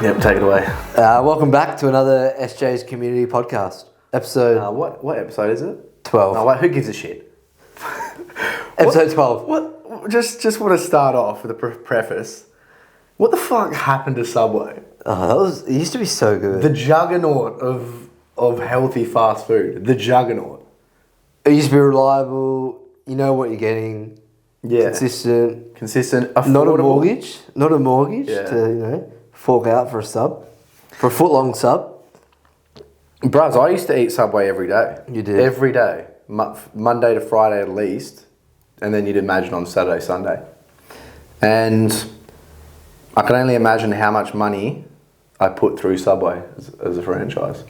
Yep, take it away. Welcome back to another SJ's Community Podcast. Episode... What episode is it? 12. No, wait, who gives a shit? Episode 12. What? Just want to start off with a preface. What the fuck happened to Subway? It used to be so good. The juggernaut of healthy fast food. The juggernaut. It used to be reliable. You know what you're getting. Yeah. Consistent. Affordable. Not a mortgage Yeah. to, fork out for a sub. For a foot-long sub. Bruz, I used to eat Subway every day. You did? Every day. Monday to Friday at least. And then you'd imagine on Saturday, Sunday. And I can only imagine how much money I put through Subway as a franchise.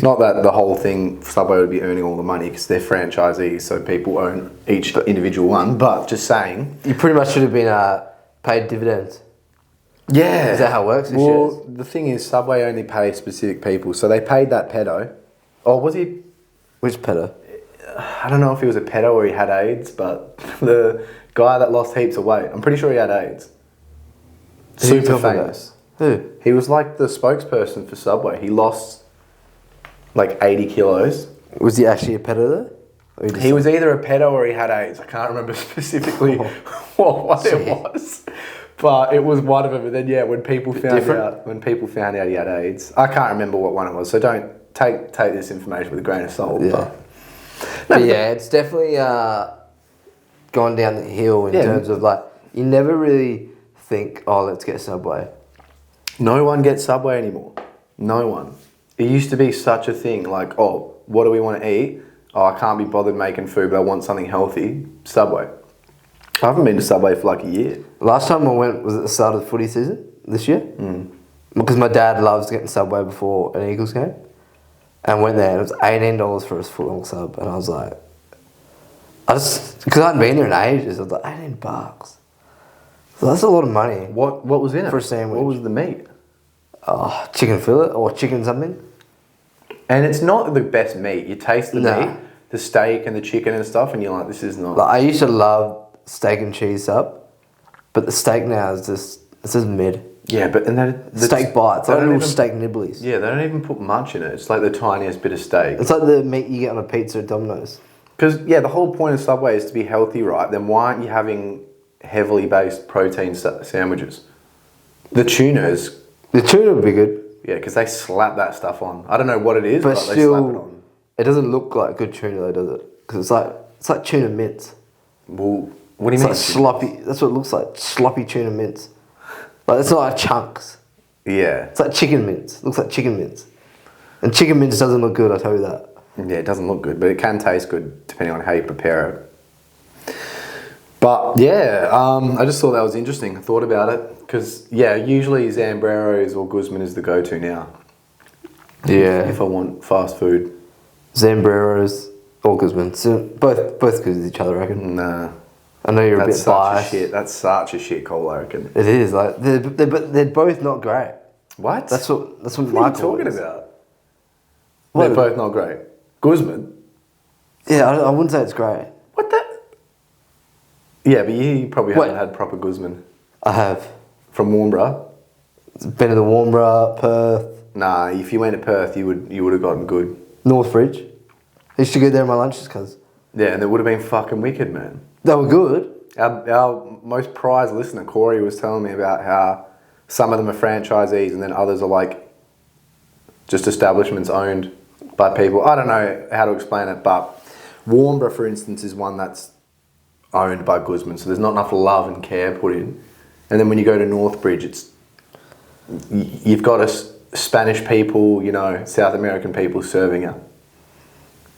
Not that the whole thing, Subway would be earning all the money because they're franchisees, so people own each individual one. But just saying. You pretty much should have been paid dividends. Yeah. Is that how it works? Well, the thing is, Subway only pays specific people. So they paid that pedo. Oh, was he? Which pedo? I don't know if he was a pedo or he had AIDS, but the guy that lost heaps of weight, I'm pretty sure he had AIDS. Super famous. Who? He was like the spokesperson for Subway. He lost like 80 kilos. Was he actually a pedo though? He was either a pedo or he had AIDS. I can't remember specifically what it was. But it was one of them. And then when people found out he had AIDS, I can't remember what one it was. So don't take this information with a grain of salt. Yeah. But it's definitely gone down the hill in terms of you never really think, let's get Subway. No one gets Subway anymore. No one. It used to be such a thing like, what do we want to eat? I can't be bothered making food, but I want something healthy. Subway. I haven't been to Subway for like a year. Last time I went was at the start of the footy season this year. Because my dad loves getting Subway before an Eagles game. And went there and it was $18 for a foot-long sub. And I was like... because I hadn't been there in ages, I was like, $18. So that's a lot of money. What was in it? For a sandwich. What was the meat? Chicken fillet or chicken something. And it's not the best meat. You taste the meat, the steak and the chicken and stuff, and you're like, this is not... I used to love steak and cheese sub, but the steak now is just mid. Yeah, but the steak bites, like little steak nibblies. Yeah, they don't even put much in it. It's like the tiniest bit of steak. It's like the meat you get on a pizza at Domino's. Because, the whole point of Subway is to be healthy, right? Then why aren't you having heavily based protein sandwiches? The tuna would be good. Yeah, because they slap that stuff on. I don't know what it is, but they slap it on. It doesn't look like good tuna though, does it? Because it's like tuna mince. Well, what do you mean? It's like sloppy. That's what it looks like. Sloppy tuna mince. It's not like chunks. Yeah. It's like chicken mince. It looks like chicken mince. And chicken mince doesn't look good, I'll tell you that. Yeah, it doesn't look good, but it can taste good depending on how you prepare it. But I just thought that was interesting. I thought about it because usually Zambreros or Guzman is the go-to now. Yeah. If I want fast food. Zambreros or Guzman, so both good with each other, I reckon. Nah. I know you're a bit biased. That's such a shit call, I reckon. It is they're both not great. What? That's what What are my you talking about? What? They're both not great. Guzman. Yeah, I wouldn't say it's great. What the? Yeah, but you probably haven't had proper Guzman. I have. From Warnbro? Been to the Warnbro, Perth. Nah, if you went to Perth, you would have gotten good. Northbridge. I used to go there on my lunches, cuz. Yeah, and it would have been fucking wicked, man. They were good. Our most prized listener, Corey, was telling me about how some of them are franchisees and then others are like just establishments owned by people. I don't know how to explain it, but Warnbro, for instance, is one that's owned by Guzman, so there's not enough love and care put in. And then when you go to Northbridge, you've got Spanish people, South American people serving you.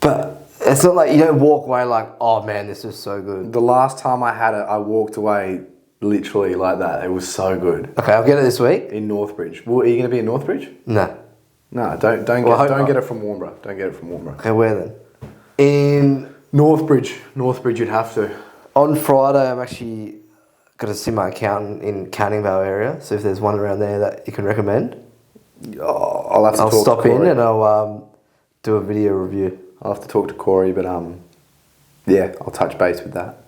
But it's not like you don't walk away like, oh man, this is so good. The last time I had it, I walked away literally like that. It was so good. Okay, I'll get it this week. In Northbridge. Well, are you going to be in Northbridge? No. No, don't get it from Warnbro. Don't get it from Warnbro. Okay, where then? In Northbridge. Northbridge, you'd have to. On Friday, I'm actually got to see my accountant in Canning Vale area. So if there's one around there that you can recommend, I'll stop in and I'll do a video review. I'll have to talk to Corey, but I'll touch base with that.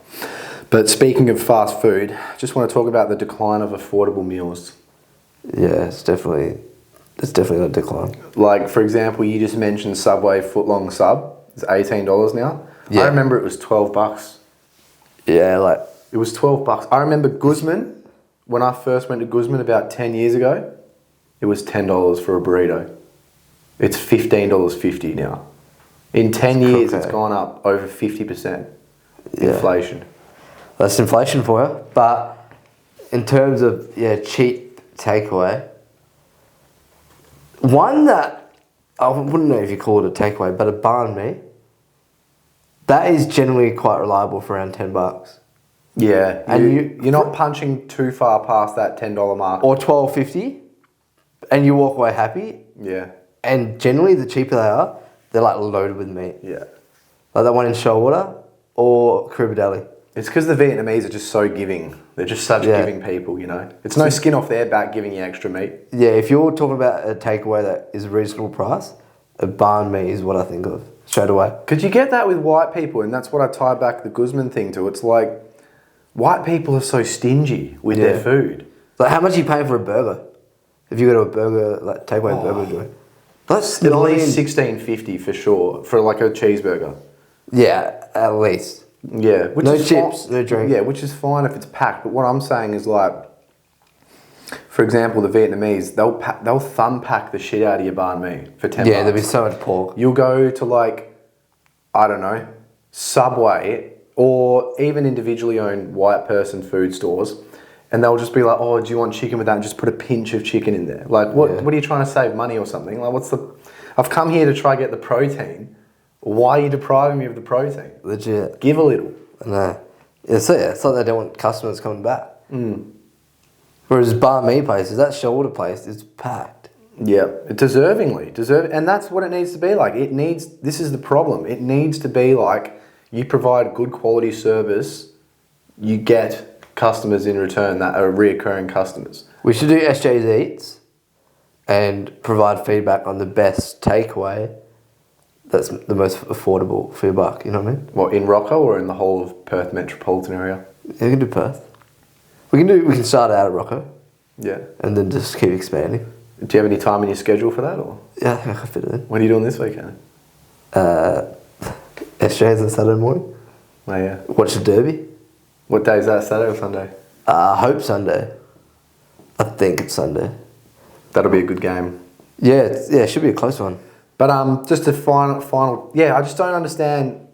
But speaking of fast food, just want to talk about the decline of affordable meals. Yeah, it's definitely It's definitely going to decline. Like, for example, you just mentioned Subway footlong sub. It's $18 now. Yeah. I remember it was $12. Yeah, like... It was $12. I remember Guzman, when I first went to Guzman about 10 years ago, it was $10 for a burrito. It's $15.50 now. In 10 years, it's gone up over 50%. Inflation. That's inflation for you. But in terms of, cheap takeaway, one that, I wouldn't know if you call it a takeaway, but a banh mi, that is generally quite reliable for around $10. Yeah, and you're not punching too far past that $10 mark. Or $12.50, and you walk away happy. Yeah. And generally, the cheaper they are, they're like loaded with meat. Yeah. Like that one in Shoalwater or Kiribati. It's because the Vietnamese are just so giving. They're just such giving people, you know. It's no skin off their back giving you extra meat. Yeah, if you're talking about a takeaway that is a reasonable price, a banh mi is what I think of straight away. Because you get that with white people, and that's what I tie back the Guzman thing to. It's like, white people are so stingy with their food. Like, how much are you paying for a burger? If you go to a burger, like takeaway burger joint, that's at least $16.50 for sure for like a cheeseburger. Yeah, at least. Yeah, which no is chips, no drink. Yeah, which is fine if it's packed. But what I'm saying is like, for example, the Vietnamese they'll thumb pack the shit out of your banh mi for $10. Yeah, there'll be so much pork. You'll go to like, I don't know, Subway or even individually owned white person food stores, and they'll just be like, oh, do you want chicken with that? And just put a pinch of chicken in there. Like, what are you trying to save money or something? Like, I've come here to try get the protein. Why are you depriving me of the protein? Legit. Give a little. No. It's like they don't want customers coming back. Whereas banh mi places, that shoulder place is packed. Yeah, deservingly. And that's what it needs to be like. This is the problem. It needs to be like, you provide good quality service, you get customers in return that are reoccurring customers. We should do SJ's Eats and provide feedback on the best takeaway that's the most affordable for your buck, you know what I mean? What, in Rocco or in the whole of Perth metropolitan area? Yeah, we can do Perth. We can start out at Rocco. Yeah. And then just keep expanding. Do you have any time in your schedule for that, or? Yeah, I think I can fit it in. What are you doing this weekend? SJ's on Saturday morning. Oh yeah. Watch the Derby. What day is that, Saturday or Sunday? I hope Sunday. I think it's Sunday. That'll be a good game. Yeah, it should be a close one. But just a final. Yeah, I just don't understand.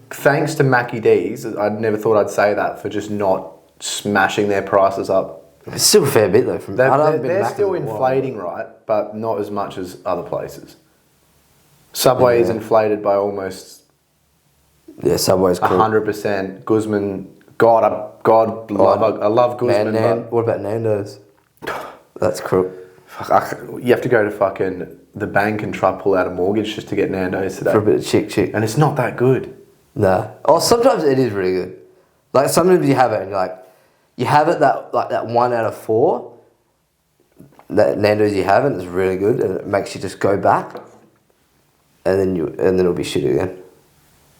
Thanks to Mackie D's, I never thought I'd say that, for just not smashing their prices up. It's still a fair bit though. They're still inflating, right? But not as much as other places. Subway is inflated by almost. Yeah, Subway's cool. 100%. Guzman, I love Guzman. What about Nando's? That's crook. You have to go to fucking the bank and try to pull out a mortgage just to get Nando's today. For a bit of chick. And it's not that good. Nah. Oh, sometimes it is really good. Like, sometimes you have it and you're like, you have it that 1 out of 4, that Nando's you have, and it's really good, and it makes you just go back, and then it'll be shit again.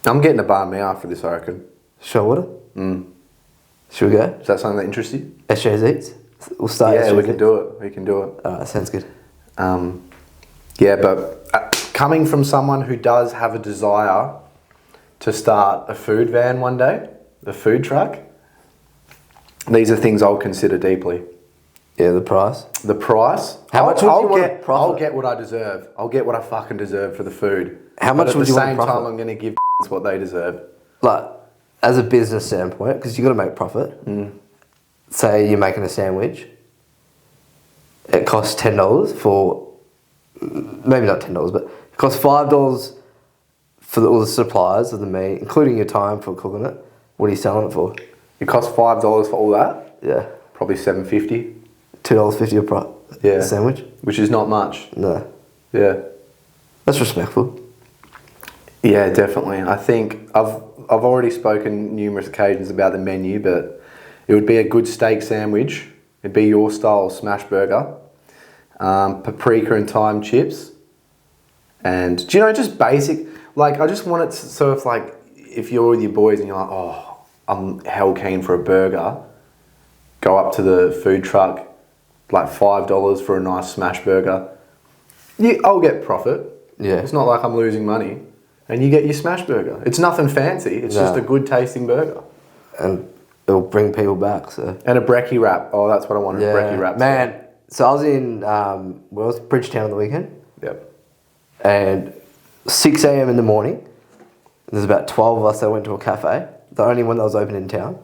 I'm getting a banh mi after this, I reckon. Should we go? Is that something that interests you? SJ's Eats? We'll start. Yeah, we can do it. Alright, sounds good. Yeah, but coming from someone who does have a desire to start a food van one day, a food truck, these are things I'll consider deeply. Yeah, the price. The price? How much would you want to profit? I'll get what I deserve. I'll get what I fucking deserve for the food. How much would you want to profit? At the same time, I'm going to give what they deserve. Like, as a business standpoint, because you got to make profit. Say you're making a sandwich. It costs $10 for, maybe not $10, but it costs $5 for all the supplies of the meat, including your time for cooking it. What are you selling it for? It costs $5 for all that? Yeah. Probably $7.50. $2.50 a sandwich. Which is not much. No. Yeah. That's respectful. Yeah, definitely. I think I've already spoken numerous occasions about the menu, but it would be a good steak sandwich. It'd be your style smash burger, paprika and thyme chips, and just basic. Like, I just want it so if like if you're with your boys and you're like, oh, I'm hell keen for a burger, go up to the food truck, like $5 for a nice smash burger, I'll get profit. Yeah. It's not like I'm losing money. And you get your smash burger. It's nothing fancy. It's just a good tasting burger. And it'll bring people back. So. And a brekkie wrap. Oh, that's what I wanted. Yeah. Brekkie wrap. Man, so I was in Bridgetown on the weekend. Yep. And 6 a.m. in the morning, there's about 12 of us that went to a cafe. The only one that was open in town.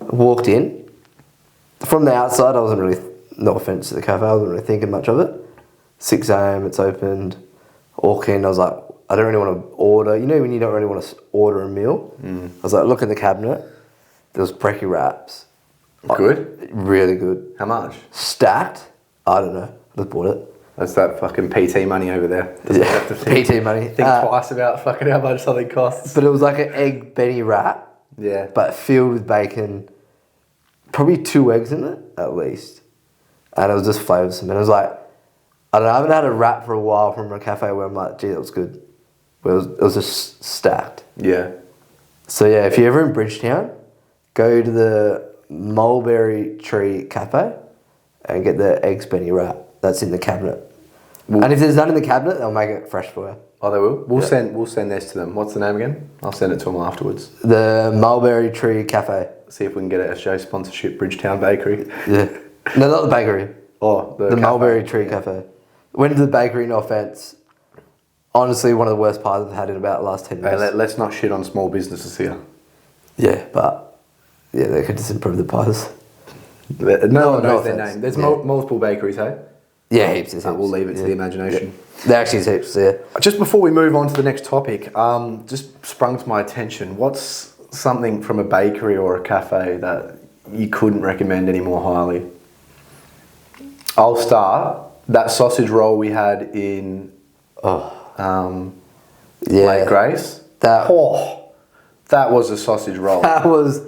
Walked in. From the outside, I wasn't really, no offense to the cafe, I wasn't really thinking much of it. 6 a.m. it's opened. Walk in, I was like, I don't really want to order. You know when you don't really want to order a meal? I was like, look in the cabinet. There was brekkie wraps. Good? Really good. How much? Stacked. I don't know. I just bought it. That's that fucking PT money over there. Yeah, have to PT money. Think twice about fucking how much something costs. But it was like an egg Benny wrap. Yeah. But filled with bacon. Probably 2 eggs in it, at least. And it was just flavoursome. And it was like, I don't know, I haven't had a wrap for a while from a cafe where I'm like, gee, that was good. Where it was just stacked. Yeah. So yeah, if you're ever in Bridgetown, go to the Mulberry Tree Cafe and get the eggs Benny wrap. That's in the cabinet. And if there's none in the cabinet, they'll make it fresh for you. Oh, they will? We'll send this to them. What's the name again? I'll send it to them afterwards. The Mulberry Tree Cafe. See if we can get a SJ sponsorship, Bridgetown Bakery. Yeah. No, not the bakery. Oh, the Mulberry Tree Cafe. Went to the bakery, no offence. Honestly, one of the worst pies I've had in about the last 10 years. Hey, let's not shit on small businesses here. Yeah, but yeah, they could just improve the pies. No one knows their name. There's multiple bakeries, hey? Yeah, heaps. We'll leave it to the imagination. Yeah. There actually is heaps, yeah. Just before we move on to the next topic, just sprung to my attention. What's something from a bakery or a cafe that you couldn't recommend any more highly? I'll start. That sausage roll we had in Lake Grace. That was a sausage roll. That was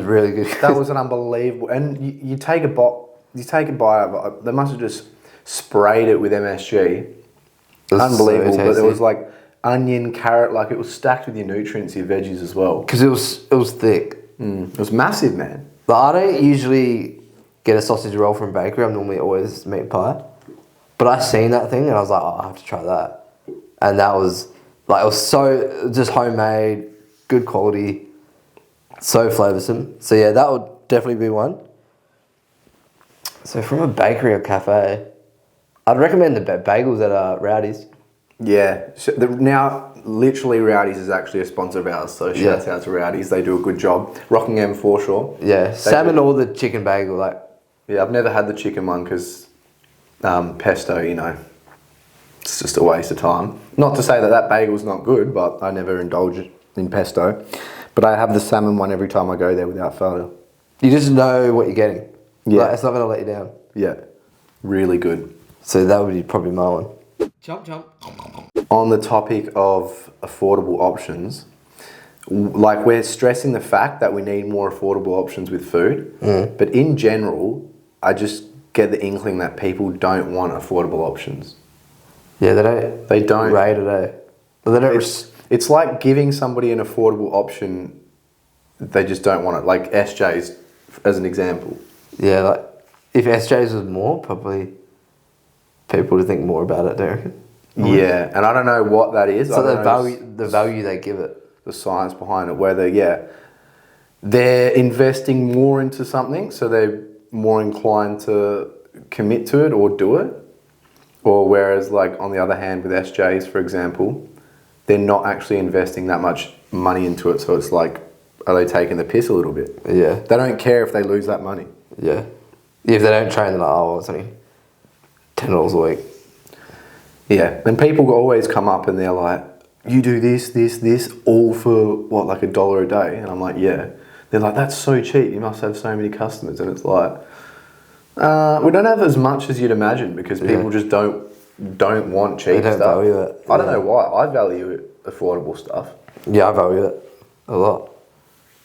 really good. That was an unbelievable. And you take a bite. They must have just sprayed it with MSG. Unbelievable. So but it was like onion, carrot. Like it was stacked with your nutrients, your veggies as well. Because it was thick. It was massive, man. But I don't usually get a sausage roll from a bakery. I'm normally always meat pie. But I seen that thing and I was like, I have to try that. And that was like, it was so just homemade, good quality, so flavoursome. So yeah, that would definitely be one. So from a bakery or cafe, I'd recommend the bagels at Rowdy's. Yeah. So now, literally, Rowdy's is actually a sponsor of ours. So shouts out to Rowdy's. They do a good job. Rockingham Foreshore. Yeah. Salmon or the chicken bagel, like. Yeah, I've never had the chicken one because pesto, it's just a waste of time. Not to say that bagel's not good, but I never indulge in pesto. But I have the salmon one every time I go there without failure. You just know what you're getting. Yeah. Like, it's not going to let you down. Yeah. Really good. So that would be probably my one. Jump. On the topic of affordable options, like we're stressing the fact that we need more affordable options with food, but in general, I just get the inkling that people don't want affordable options. Yeah, they don't rate it, eh? But they don't. It's like giving somebody an affordable option, they just don't want it. Like SJ's, as an example. Yeah, like if SJ's was more, probably people would think more about it, don't you reckon? Yeah, and I don't know what that is. So the value they give it. The science behind it, whether, they're investing more into something, so they're more inclined to commit to it or do it. Or whereas, like, on the other hand, with SJs, for example, they're not actually investing that much money into it, so it's like, are they taking the piss a little bit? Yeah. They don't care if they lose that money. Yeah. If they don't train, they're like, oh, it's only $10 a week. Yeah, and people always come up and they're like, you do this, all for, what, like $1 a day? And I'm like, yeah. They're like, that's so cheap, you must have so many customers. And it's like, we don't have as much as you'd imagine because people just don't want cheap They don't stuff. value it. I don't know why. I value affordable stuff. Yeah, I value it a lot.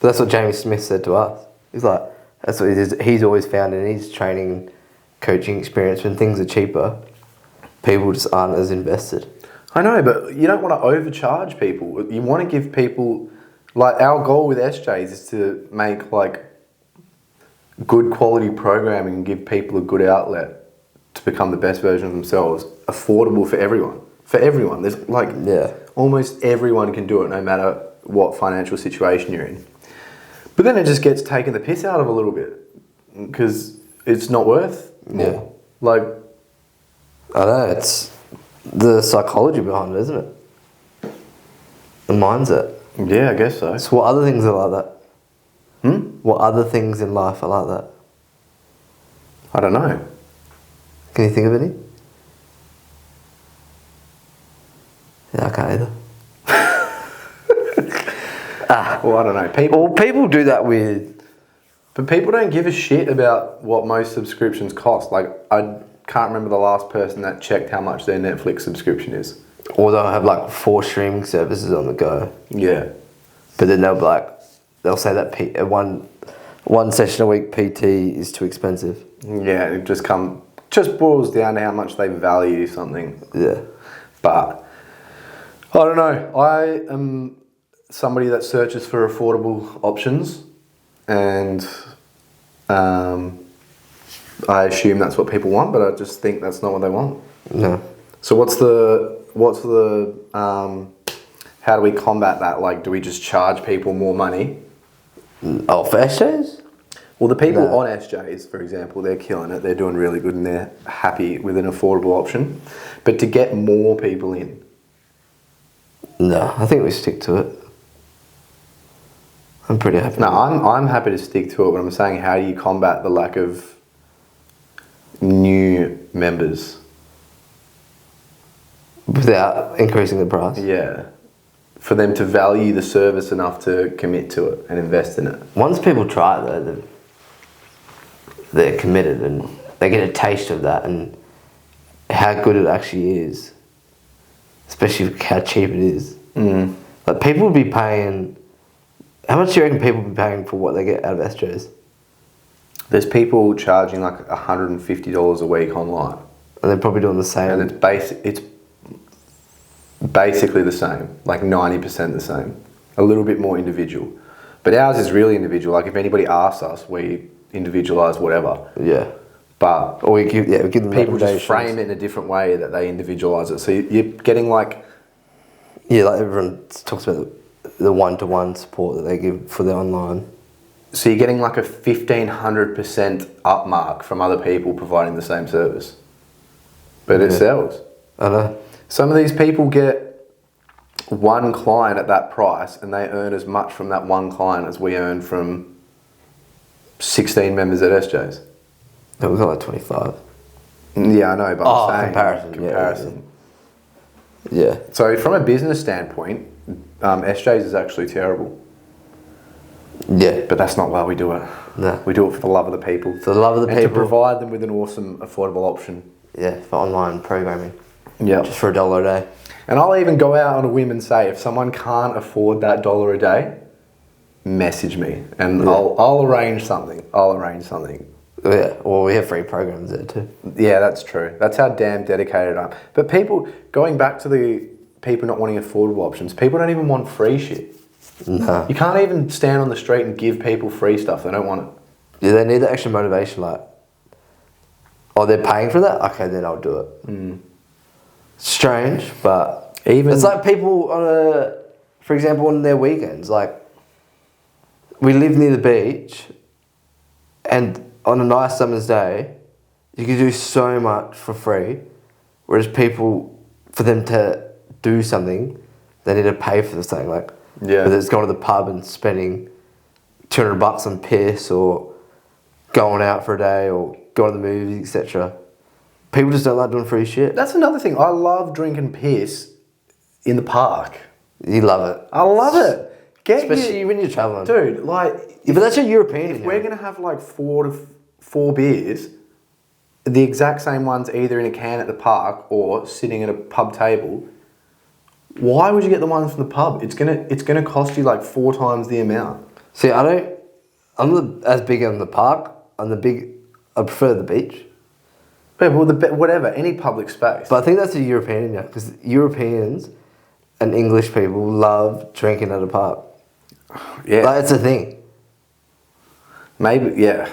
But that's what Jamie Smith said to us. He's like, that's what he's always found in his training, coaching experience. When things are cheaper, people just aren't as invested. I know, but you don't want to overcharge people. You want to give people, like, our goal with SJs is to make, like, good quality programming and give people a good outlet to become the best version of themselves, affordable for everyone. For everyone. There's like almost everyone can do it no matter what financial situation you're in. But then it just gets taken the piss out of a little bit because it's not worth more. Yeah. Like, I know, it's the psychology behind it, isn't it? The mindset. yeah, I guess so. So what other things are like that? What other things in life are like that? I don't know. Can you think of any? Yeah, I can't either. Well, I don't know. People do that with... But people don't give a shit about what most subscriptions cost. Like, I can't remember the last person that checked how much their Netflix subscription is. Or they'll have like 4 streaming services on the go. Yeah. But then they'll say that one session a week PT is too expensive. Yeah, it just boils down to how much they value something. Yeah. But I don't know. I am somebody that searches for affordable options, and I assume that's what people want, but I just think that's not what they want. No. So what's the how do we combat that? Like, do we just charge people more money? Oh, for SJs? Well, the people on SJs, for example, they're killing it. They're doing really good and they're happy with an affordable option. But to get more people in? No, I think we stick to it. I'm pretty happy. No, I'm happy to stick to it, but I'm saying, how do you combat the lack of new members? Without increasing the price? Yeah. For them to value the service enough to commit to it and invest in it. Once people try it though, they're committed and they get a taste of that and how good it actually is. Especially how cheap it is. Like, people would be paying... How much do you reckon people would be paying for what they get out of SJs? There's people charging like $150 a week online. And they're probably doing the same. And it's basically the same, like 90% the same. A little bit more individual. But ours is really individual. Like, if anybody asks us, we individualise whatever. Yeah. But Or we give them people just frame it in a different way that they individualise it. So you're getting like... Yeah, like everyone talks about the one-to-one support that they give for their online. So you're getting like a 1,500% up mark from other people providing the same service. But it sells. I know. Some of these people get one client at that price and they earn as much from that one client as we earn from 16 members at SJ's. No, we've got like 25. Yeah, I know, but I'm saying comparison. Yeah. So from a business standpoint, SJ's is actually terrible. Yeah. But that's not why we do it. No. We do it for the love of the people. For the love of the people. And to provide them with an awesome, affordable option. Yeah, for online programming. Yeah. Just for $1 a day. And I'll even go out on a whim and say, if someone can't afford that $1 a day, message me and I'll arrange something. Yeah, well, we have free programs there too. Yeah, that's true. That's how damn dedicated I am. But people, going back to the people not wanting affordable options, people don't even want free shit. No. You can't even stand on the street and give people free stuff. They don't want it. Yeah, they need the extra motivation, like, oh, they're paying for that? Okay, then I'll do it. Strange, but it's like people for example, on their weekends, like, we live near the beach and on a nice summer's day, you can do so much for free, whereas people, for them to do something, they need to pay for this thing. Like, whether it's going to the pub and spending $200 on piss, or going out for a day, or going to the movies, etc. People just don't like doing free shit. That's another thing. I love drinking piss in the park. You love it. I love it. Especially when you're travelling. Dude, like... Yeah, but that's a European. If we're going to have like 4 beers, the exact same ones either in a can at the park or sitting at a pub table, why would you get the ones from the pub? It's gonna cost you like 4 times the amount. See, I'm not as big on the park. I prefer the beach. Yeah, well, whatever, any public space. But I think that's a European, yeah, because Europeans and English people love drinking at a park. Yeah. Like, it's a thing. Maybe, yeah.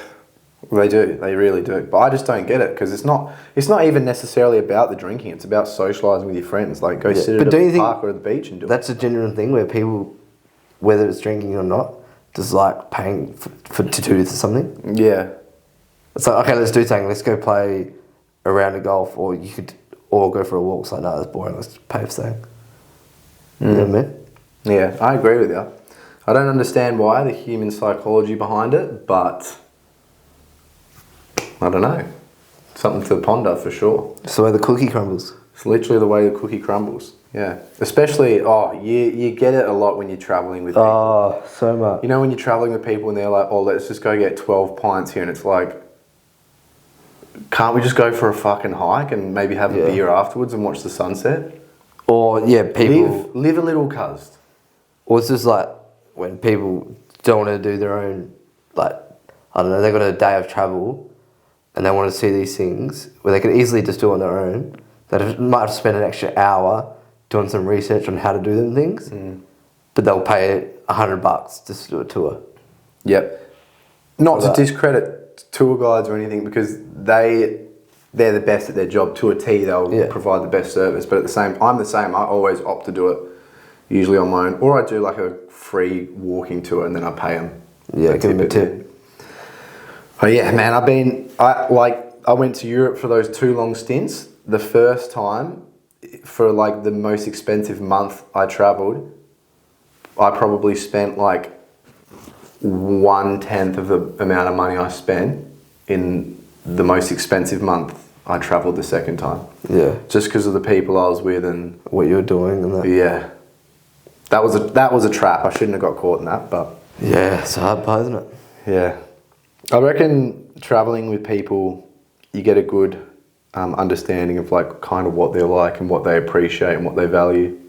They do. They really do. But I just don't get it because it's not even necessarily about the drinking. It's about socialising with your friends. Like go sit at a park or at the beach and do it. That's a genuine thing where people, whether it's drinking or not, just like paying to do something. Yeah. It's like, okay, let's do something. Let's go play a round of golf, or go for a walk. It's like, no, that's boring. Let's pay for something. You know what I mean? Yeah, I agree with you. I don't understand why, the human psychology behind it, but I don't know. Something to ponder for sure. It's the way the cookie crumbles. It's literally the way the cookie crumbles. Yeah. Especially, you get it a lot when you're travelling with people. Oh, so much. You know when you're travelling with people and they're like, let's just go get 12 pints here, and it's like, can't we just go for a fucking hike and maybe have a beer afterwards and watch the sunset? Or, people... Live a little, cuz. Or it's just like when people don't want to do their own, like, I don't know, they've got a day of travel and they want to see these things where they could easily just do it on their own. They might have to spend an extra hour doing some research on how to do them things, but they'll pay $100 just to do a tour. Yep. Not to discredit tour guides or anything, because they're the best at their job to a T. They'll provide the best service, but I'm the same. I always opt to do it usually on my own, or I do like a free walking tour and then I pay them. Yeah, give them a tip. Oh yeah, man, I went to Europe for those 2 long stints. The first time, for like the most expensive month I travelled, I probably spent like 1/10 of the amount of money I spent in the most expensive month I travelled the second time. Yeah. Just because of the people I was with and what you were doing and that. Yeah. That was a trap. I shouldn't have got caught in that, but yeah, it's a hard part, isn't it? Yeah. I reckon travelling with people, you get a good understanding of like kind of what they're like and what they appreciate and what they value.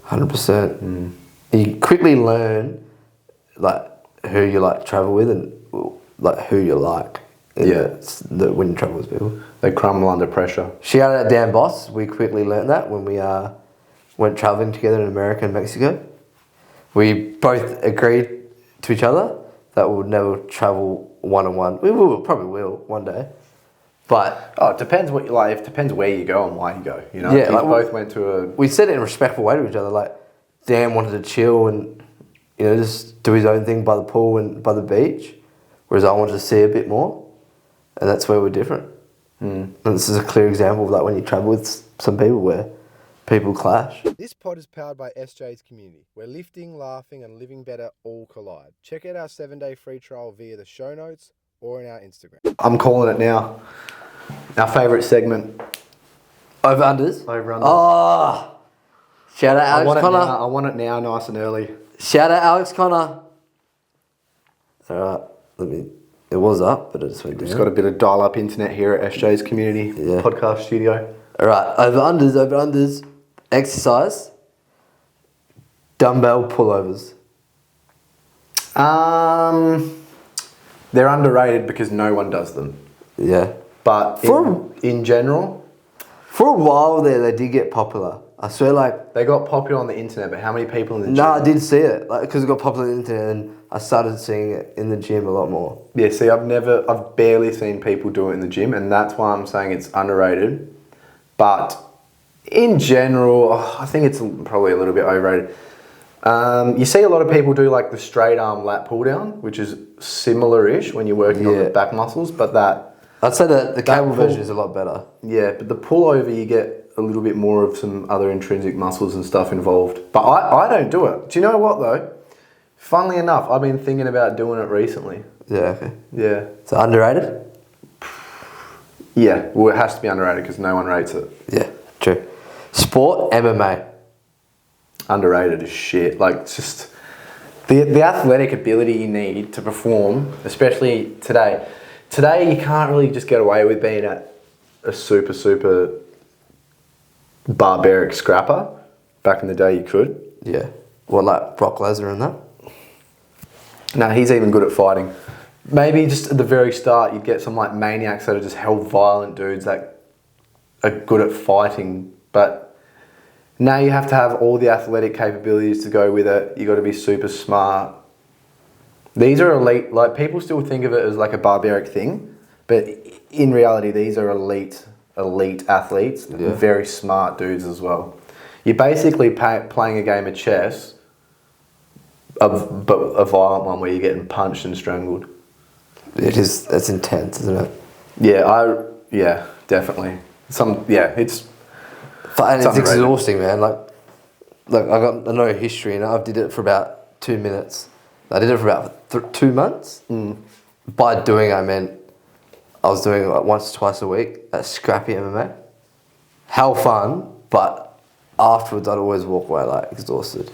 100%. You quickly learn like who you like to travel with and like who you like. When you travel with people, they crumble under pressure. Shout out Dan Boss. We quickly learned that when we went traveling together in America and Mexico. We both agreed to each other that we would never travel one-on-one. We probably will one day. But it depends what you like. It depends where you go and why you go. You know, yeah, like both went to a. We said it in a respectful way to each other. Like Dan wanted to chill and just do his own thing by the pool and by the beach, whereas I wanted to see a bit more, and that's where we're different. And this is a clear example of that when you travel with some people where people clash. This pod is powered by SJ's Community, where lifting, laughing, and living better all collide. Check out our 7-day free trial via the show notes or in our Instagram. I'm calling it now. Our favourite segment. Over-unders? Over-unders. Oh! Shout out Alex Connor. I want it now, nice and early. Shout out Alex Connor. Alright, it was up, but it just went down. Just got a bit of dial-up internet here at SJ's Community podcast studio. Alright, over-unders. Exercise. Dumbbell pullovers. They're underrated because no one does them. Yeah. But in general, for a while there, they did get popular. I swear, like they got popular on the internet. But how many people in the gym? No, I did see it, like because it got popular on the internet, and I started seeing it in the gym a lot more. Yeah. See, I've barely seen people do it in the gym, and that's why I'm saying it's underrated. But in general, I think it's probably a little bit overrated. You see a lot of people do like the straight arm lat pull down, which is similar-ish when you're working on the back muscles, but I'd say the cable version is a lot better. Yeah, but the pullover, you get a little bit more of some other intrinsic muscles and stuff involved. But I don't do it. Do you know what though? Funnily enough, I've been thinking about doing it recently. Yeah, okay. Yeah. So underrated? Yeah, well it has to be underrated because no one rates it. Yeah, true. Sport, MMA. Underrated as shit. Like just the athletic ability you need to perform, especially today. Today you can't really just get away with being a super barbaric scrapper. Back in the day you could. Yeah. What, like Brock Lesnar and that? No, he's even good at fighting. Maybe just at the very start you'd get some like maniacs that are just hell violent dudes that are good at fighting, but now you have to have all the athletic capabilities to go with it. You got to be super smart. These are elite. Like, people still think of it as like a barbaric thing, but in reality, these are elite athletes. Yeah. Very smart dudes as well. You're basically playing a game of chess, but a violent one where you're getting punched and strangled. It is. It's intense, isn't it? Yeah, definitely. It's exhausting, man. Like I got no history, and I did it for about 2 minutes. I did it for about 2 months. By doing, I meant I was doing it like once or twice a week at scrappy MMA. Hell fun, but afterwards I'd always walk away like exhausted.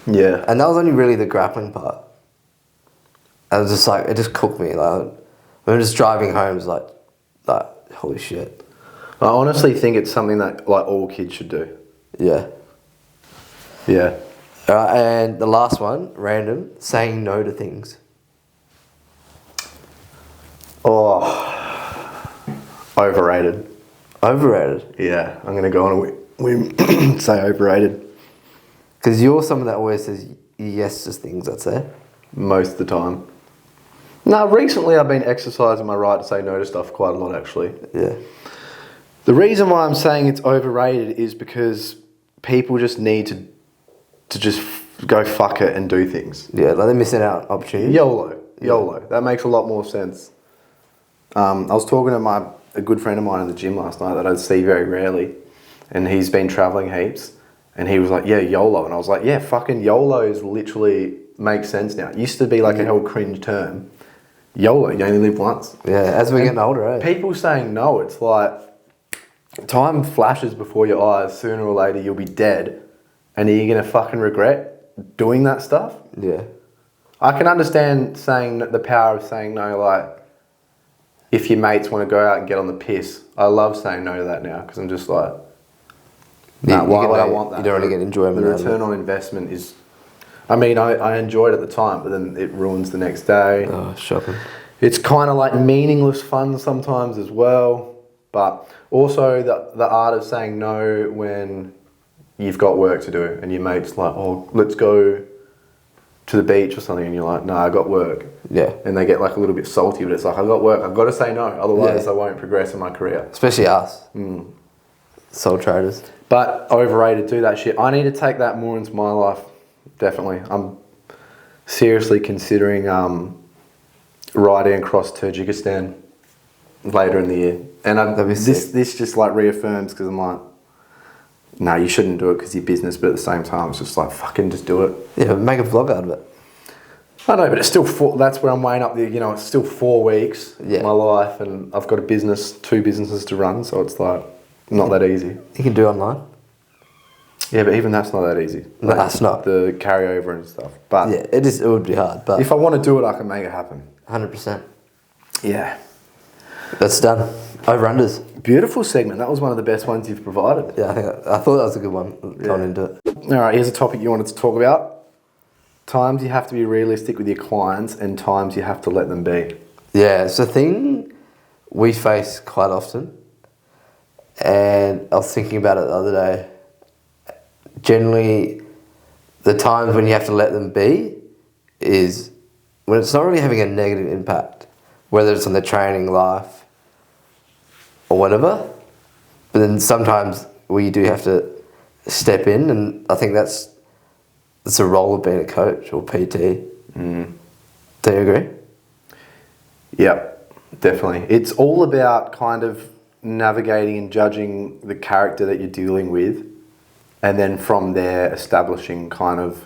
Yeah. And that was only really the grappling part. And it was just like, it just cooked me. Like, when just driving home, it was like, holy shit. I honestly think it's something that like all kids should do. Yeah. Yeah. Alright, and the last one, random, saying no to things. Oh, overrated. Overrated? Yeah, I'm going to go on a whim, say overrated. Because you're someone that always says yes to things, I'd say. Most of the time. No, recently I've been exercising my right to say no to stuff quite a lot, actually. Yeah. The reason why I'm saying it's overrated is because people just need to just go fuck it and do things. Yeah, like they're missing out on opportunities. YOLO. That makes a lot more sense. I was talking to a good friend of mine in the gym last night that I see very rarely, and he's been travelling heaps, and he was like, yeah, YOLO. And I was like, yeah, fucking YOLO is literally makes sense now. It used to be like a hell cringe term. YOLO, you only live once. Yeah, as we're getting older, eh? People saying no, it's like time flashes before your eyes. Sooner or later, you'll be dead, and are you gonna fucking regret doing that stuff? Yeah. I can understand saying the power of saying no, like if your mates want to go out and get on the piss. I love saying no to that now because I'm just like, no, why would I want that? You don't really get enjoyment. The return on investment is, I mean, I enjoyed it at the time, but then it ruins the next day. Oh, shocking. It's kind of like meaningless fun sometimes as well, but also the art of saying no when you've got work to do and your mate's like, oh, let's go to the beach or something, and you're like, no, I got work. Yeah. And they get like a little bit salty, but it's like, I got work, I've got to say no, otherwise I won't progress in my career. Especially us. Sole traders. But overrated, do that shit. I need to take that more into my life, definitely. I'm seriously considering riding across Tajikistan later in the year. And this just like reaffirms, because I'm like, no, you shouldn't do it because your business, but at the same time, it's just like, fucking just do it. Yeah, make a vlog out of it. I know, but it's still that's where I'm weighing up the, it's still 4 weeks of my life, and I've got 2 businesses to run, so it's like, not that easy. You can do online. Yeah, but even that's not that easy. No, that's not. The carryover and stuff. But yeah, it would be hard, but if I want to do it, I can make it happen. 100%. Yeah. That's done. Over-unders. Beautiful segment. That was one of the best ones you've provided. Yeah, I thought that was a good one going into it. All right, here's a topic you wanted to talk about. Times you have to be realistic with your clients and times you have to let them be. Yeah, it's a thing we face quite often. And I was thinking about it the other day. Generally, the times when you have to let them be is when it's not really having a negative impact, whether it's on their training life or whatever. But then sometimes we do have to step in, and I think that's a role of being a coach or PT. Do you agree? Yeah, definitely. It's all about kind of navigating and judging the character that you're dealing with, and then from there establishing kind of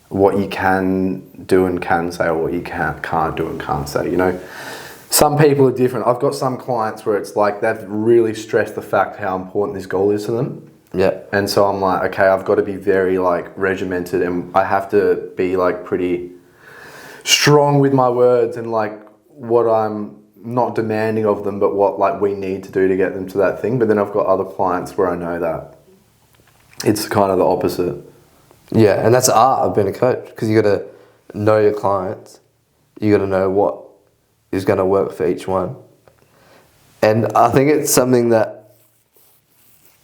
what you can do and can say, or what you can't do and can't say. Some people are different. I've got some clients where it's like they've really stressed the fact how important this goal is to them. Yeah. And so I'm like, okay, I've got to be very like regimented, and I have to be like pretty strong with my words and like what I'm not demanding of them, but what like we need to do to get them to that thing. But then I've got other clients where I know that it's kind of the opposite. Yeah, and that's the art of being a coach, because you got to know your clients. You got to know what is going to work for each one. And I think it's something that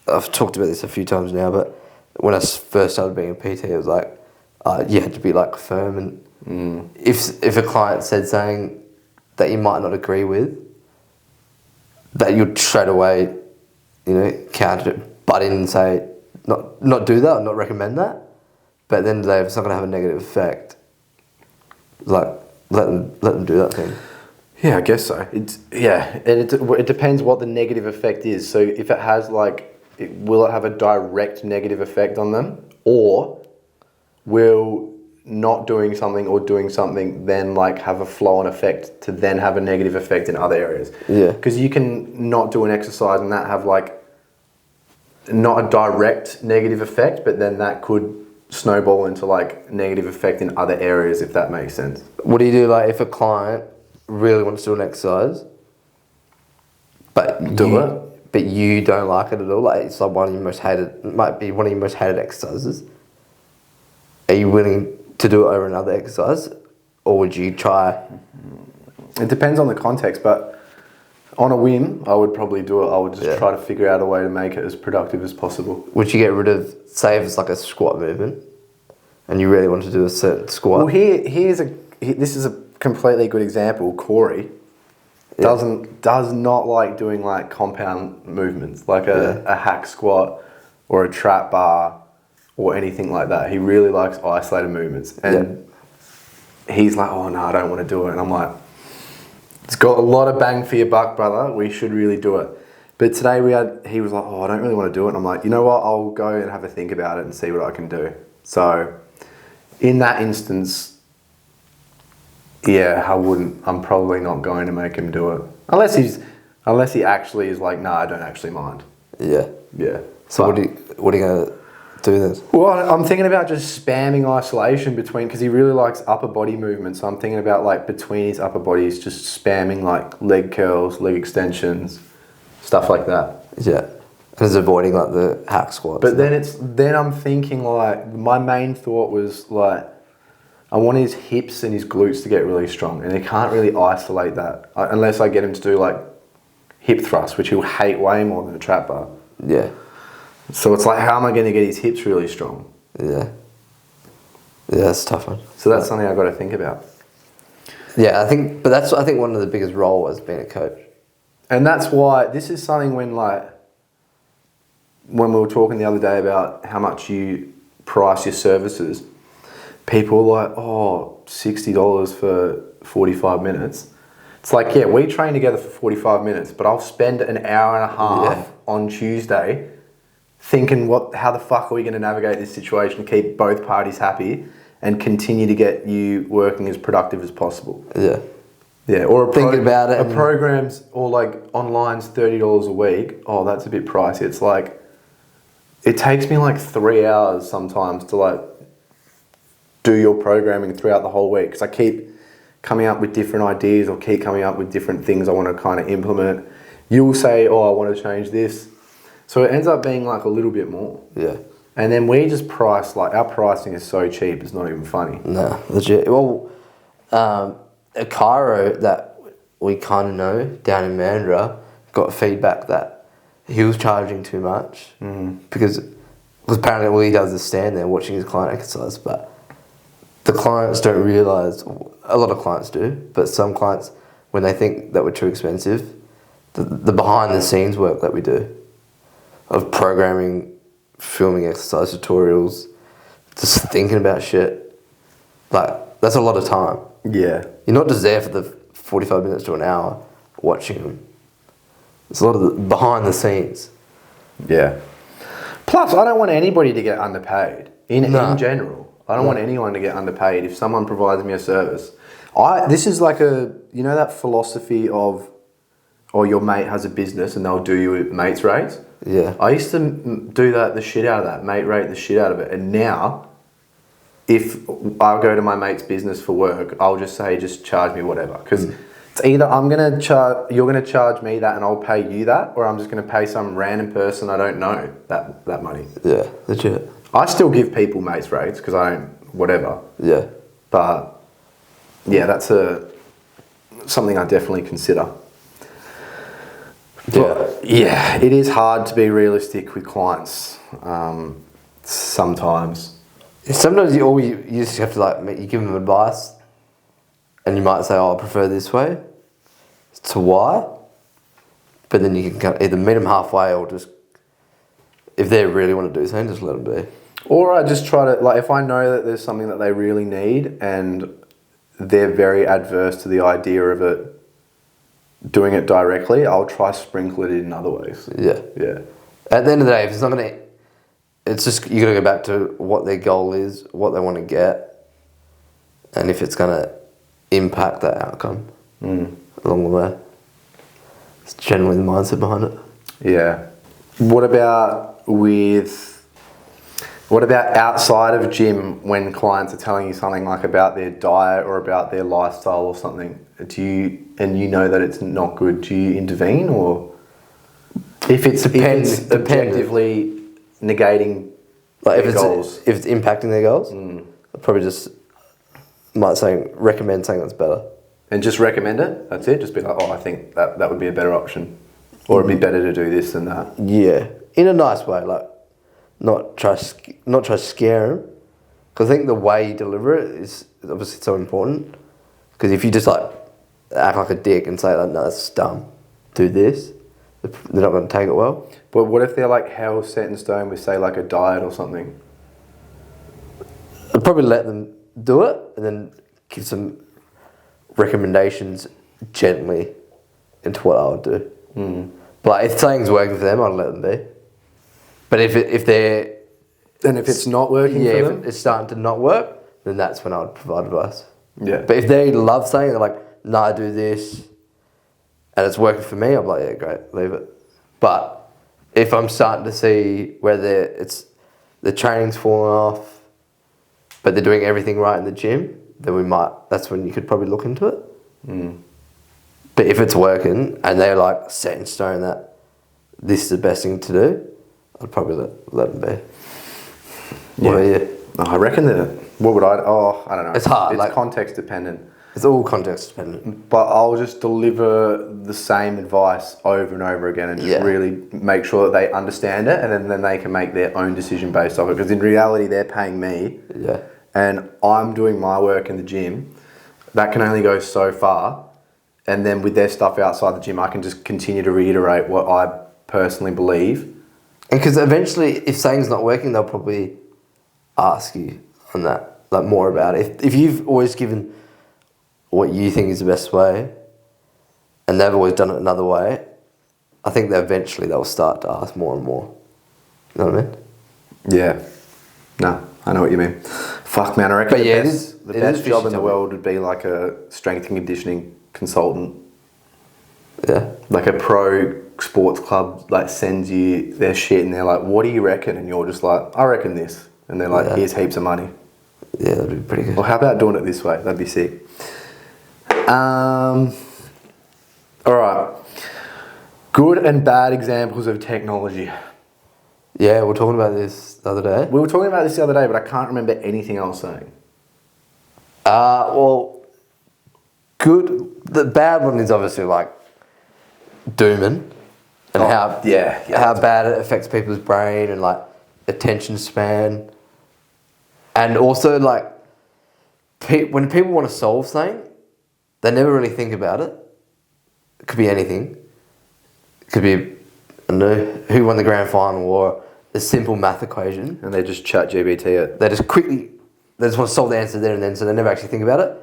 I've talked about this a few times now, but when I first started being a PT, it was like you had to be like firm and If a client said something that you might not agree with, that you'd straight away, counter it, butt in and say, not do that, or not recommend that. But at the end of the day, if it's not going to have a negative effect, like let them do that thing. Yeah, I guess so. It depends what the negative effect is. So if it has will it have a direct negative effect on them, or will not doing something or doing something then have a flow-on effect to then have a negative effect in other areas? Yeah. Because you can not do an exercise and that have not a direct negative effect, but then that could snowball into negative effect in other areas, if that makes sense. What do you do if a client really wants to do an exercise, but you don't like it at all? It's one of your most hated, might be one of your most hated exercises. Are you willing to do it over another exercise, or would you try? It depends on the context, but on a whim, I would probably do it. I would just try to figure out a way to make it as productive as possible. Would you get rid of, say if it's a squat movement, and you really want to do a certain squat? Well, this is a completely good example. Corey does not like doing compound movements, a hack squat or a trap bar or anything like that. He really likes isolated movements, and he's like, oh no, I don't want to do it. And I'm like, it's got a lot of bang for your buck, brother. We should really do it. But today he was like, oh, I don't really want to do it. And I'm like, you know what? I'll go and have a think about it and see what I can do. So in that instance, I wouldn't. I'm probably not going to make him do it unless he actually is like, no, I don't actually mind. Yeah. Yeah. So what are you gonna do then? Well, I'm thinking about just spamming isolation because he really likes upper body movement. So I'm thinking about between his upper bodies, just spamming leg curls, leg extensions, stuff like that. Yeah. And it's avoiding the hack squats. But then I'm thinking my main thought was I want his hips and his glutes to get really strong, and he can't really isolate that unless I get him to do hip thrust, which he'll hate way more than a trap bar. Yeah. So it's how am I going to get his hips really strong? Yeah. Yeah, that's a tough one. So that's something I've got to think about. Yeah, I think one of the biggest roles as being a coach. And that's why this is something when we were talking the other day about how much you price your services, people are like, oh, $60 for 45 minutes. It's we train together for 45 minutes, but I'll spend an hour and a half on Tuesday thinking, how the fuck are we going to navigate this situation, keep both parties happy, and continue to get you working as productive as possible. Yeah. Yeah, or thinking about it. A program's or online's $30 a week. Oh, that's a bit pricey. It's it takes me 3 hours sometimes to do your programming throughout the whole week, because I keep coming up with different ideas or keep coming up with different things I want to kind of implement. You'll say, oh, I want to change this. So it ends up being a little bit more. Yeah. And then we just price, our pricing is so cheap, it's not even funny. No, legit. Well, a chiro that we kind of know down in Mandurah got feedback that he was charging too much because apparently all he does is stand there watching his client exercise, but the clients don't realise, a lot of clients do, but some clients, when they think that we're too expensive, the behind the scenes work that we do of programming, filming exercise tutorials, just thinking about shit, that's a lot of time. Yeah. You're not just there for the 45 minutes to an hour watching them. It's a lot of the behind the scenes. Yeah. Plus, I don't want anybody to get underpaid in general. I don't want anyone to get underpaid if someone provides me a service. This is that philosophy of, your mate has a business and they'll do you mates rates. Yeah. I used to do the shit out of that, mate rate the shit out of it. And now, if I go to my mate's business for work, I'll just say, just charge me whatever. Because it's either you're going to charge me that and I'll pay you that, or I'm just going to pay some random person I don't know that money. Yeah, legit. I still give people mates rates because I don't, whatever. Yeah. But yeah, that's something I definitely consider. But, yeah, it is hard to be realistic with clients sometimes. Sometimes you just have to you give them advice, and you might say, "Oh, I prefer this way," to why. But then you can either meet them halfway or just, if they really want to do something, just let them be. Or I just try to, if I know that there's something that they really need and they're very adverse to the idea of it, doing it directly, I'll try sprinkle it in other ways. Yeah. Yeah. At the end of the day, if it's not going to, it's just, you got to go back to what their goal is, what they want to get, and if it's going to impact that outcome along the way. It's generally the mindset behind it. Yeah. What about outside of gym when clients are telling you something about their diet or about their lifestyle or something? And you know that it's not good, do you intervene, or if it's objectively negating their goals? If it's impacting their goals, I'd probably just recommend something that's better. And just recommend it? That's it? Just be like, I think that would be a better option. Or it'd be better to do this than that. Yeah. In a nice way, not try to scare them. Because I think the way you deliver it is obviously so important. Because if you just act like a dick and say, no, that's dumb, do this, they're not going to take it well. But what if they're hell set in stone with, say, a diet or something? I'd probably let them do it and then give some recommendations gently into what I would do. But if something's working for them, I'd let them be. But if it's not working for them? If it's starting to not work, then that's when I would provide advice. Yeah. But if they love something, they're like, no, I do this, and it's working for me, I'm like, yeah, great, leave it. But if I'm starting to see where the training's falling off, but they're doing everything right in the gym, then that's when you could probably look into it. But if it's working and they're set in stone that this is the best thing to do, I'd probably let them be. Yeah. What about you? I reckon that. What would I don't know. It's hard. It's context dependent. It's all context dependent. But I'll just deliver the same advice over and over again and just really make sure that they understand it, and then they can make their own decision based off it. Because in reality, they're paying me. Yeah. And I'm doing my work in the gym. That can only go so far. And then with their stuff outside the gym, I can just continue to reiterate what I personally believe. And because eventually, if something's not working, they'll probably ask you on that, more about it. If you've always given what you think is the best way, and they've always done it another way, I think that eventually they'll start to ask more and more. You know what I mean? Yeah. No, I know what you mean. Fuck, man, I reckon the best job in the world would be a strength and conditioning consultant. Yeah. A pro sports club sends you their shit and they're like, what do you reckon? And you're just like, I reckon this. And they're like, here's heaps of money. Yeah, that'd be pretty good. Well, how about doing it this way? That'd be sick. All right. Good and bad examples of technology. Yeah, we were talking about this the other day. We were talking about this the other day, but I can't remember anything else saying. Well, good. The bad one is obviously dooming and how bad it affects people's brain and attention span, and also when people want to solve something, they never really think about it. It could be anything. It could be, I don't know, who won the grand final or a simple math equation. And they just chat GBT it. They just want to solve the answer there and then, so they never actually think about it.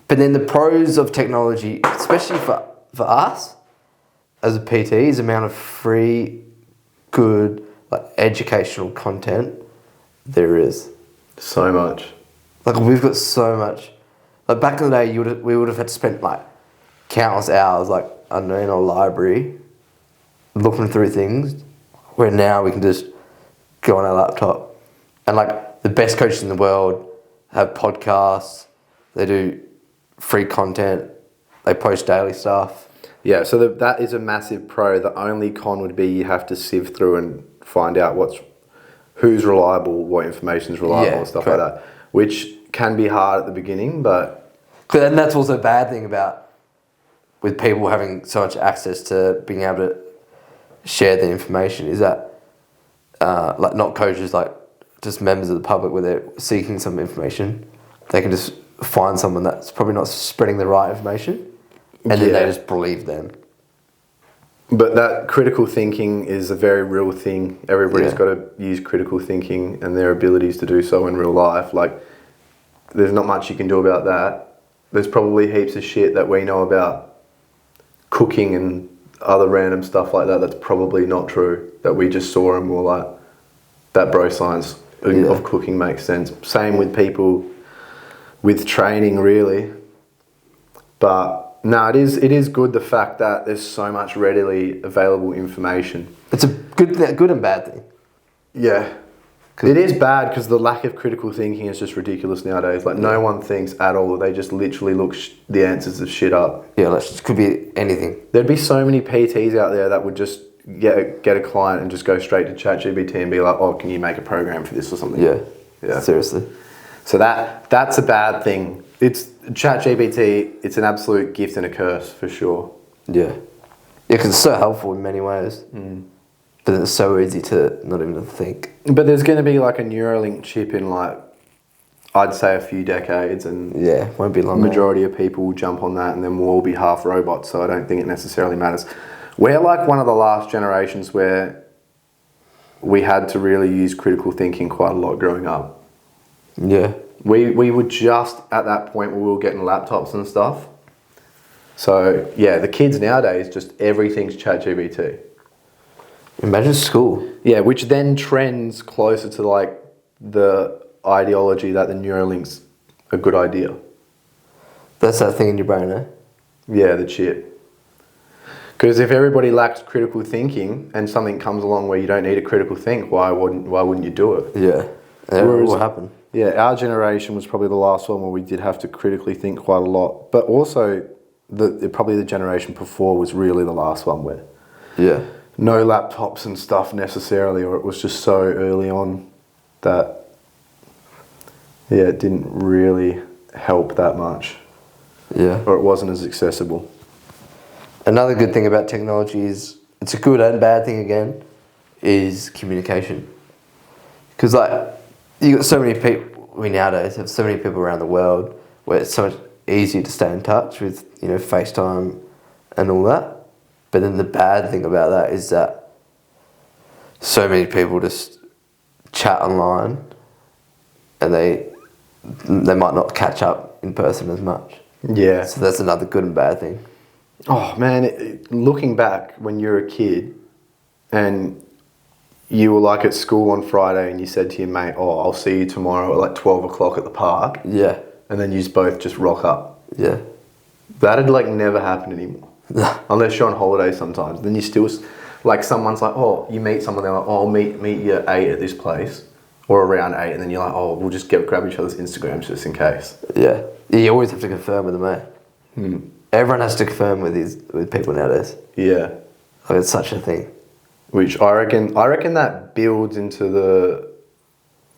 But then the pros of technology, especially for us as a PT, is the amount of free, good, educational content there is. So much. We've got so much. Back in the day, we would have had to spend countless hours, I don't know, in a library, looking through things, where now we can just go on our laptop. And the best coaches in the world have podcasts, they do free content, they post daily stuff. Yeah, so that is a massive pro. The only con would be you have to sift through and find out who's reliable, what information's reliable, and stuff like that, which can be hard at the beginning, but... And that's also a bad thing with people having so much access to being able to share the information, is that not coaches just members of the public where they're seeking some information, they can just find someone that's probably not spreading the right information, and then they just believe them. But that critical thinking is a very real thing. Everybody's got to use critical thinking and their abilities to do so in real life. Like, there's not much you can do about that. There's probably heaps of shit that we know about cooking and other random stuff like that that's probably not true, that we just saw and were like, that bro science of cooking makes sense. Same with people with training, really. But no, it is good, the fact that there's so much readily available information. It's a good and bad thing. Yeah. It is bad because the lack of critical thinking is just ridiculous nowadays. Like, no one thinks at all. They just literally look the answers of shit up. Yeah, like, it could be anything. There'd be so many PTs out there that would just get a client and just go straight to ChatGPT and be like, oh, can you make a program for this or something? Yeah. Seriously. So that's a bad thing. It's ChatGPT, it's an absolute gift and a curse for sure. Yeah. Yeah, because it's so helpful in many ways. But it's so easy to not even think. But there's going to be like a Neuralink chip in, like, I'd say a few decades, and won't be long. The majority of people will jump on that, and then we'll all be half robots, so I don't think it necessarily matters. We're like one of the last generations where we had to really use critical thinking quite a lot growing up. Yeah. We were just at that point where we were getting laptops and stuff. So, yeah, the kids nowadays, just everything's ChatGPT. Imagine school. Yeah, which then trends closer to, like, the ideology that the Neuralink's a good idea. That's that thing in your brain, eh? Yeah, the chip. Because if everybody lacks critical thinking and something comes along where you don't need a critical think, why wouldn't you do it? Yeah. What will happen? Yeah, our generation was probably the last one where we did have to critically think quite a lot. But also, probably the generation before was really the last one where no laptops and stuff necessarily, or it was just so early on that, it didn't really help that much. Yeah. Or it wasn't as accessible. Another good thing about technology is, it's a good and bad thing again, is communication. Because, like, you got so many people, we nowadays have so many people around the world where it's so much easier to stay in touch with, FaceTime and all that. But then the bad thing about that is that so many people just chat online and they might not catch up in person as much. Yeah. So that's another good and bad thing. Oh, man, looking back when you were a kid and you were like at school on Friday and you said to your mate, oh, I'll see you tomorrow at like 12 o'clock at the park. Yeah. And then you both just rock up. Yeah. That'd like never happen anymore. Unless you're on holiday sometimes. Then you still, like, someone's like, oh, you meet someone, they're like, oh, I'll meet you at 8 at this place. Or around 8, and then you're like, oh, we'll just grab each other's Instagrams just in case. Yeah. You always have to confirm with them, eh? Everyone has to confirm with people nowadays. Yeah. Like, it's such a thing. Which I reckon that builds into the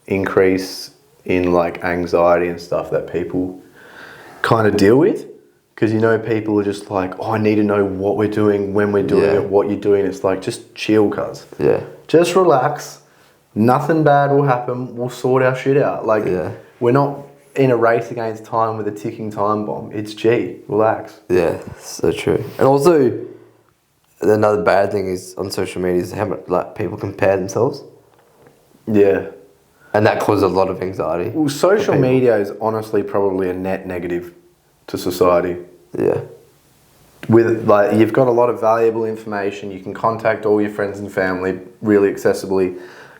increase in, like, anxiety and stuff that people kind of deal with. Because, people are just like, oh, I need to know what we're doing, when we're doing it, what you're doing. It's like, just chill, cuz. Yeah. Just relax. Nothing bad will happen. We'll sort our shit out. Like, we're not in a race against time with a ticking time bomb. It's G. Relax. Yeah, so true. And also, another bad thing is on social media is how much, like, people compare themselves. Yeah. And that causes a lot of anxiety. Well, social media is honestly probably a net negative to society. Yeah. With, like, you've got a lot of valuable information. You can contact all your friends and family really accessibly.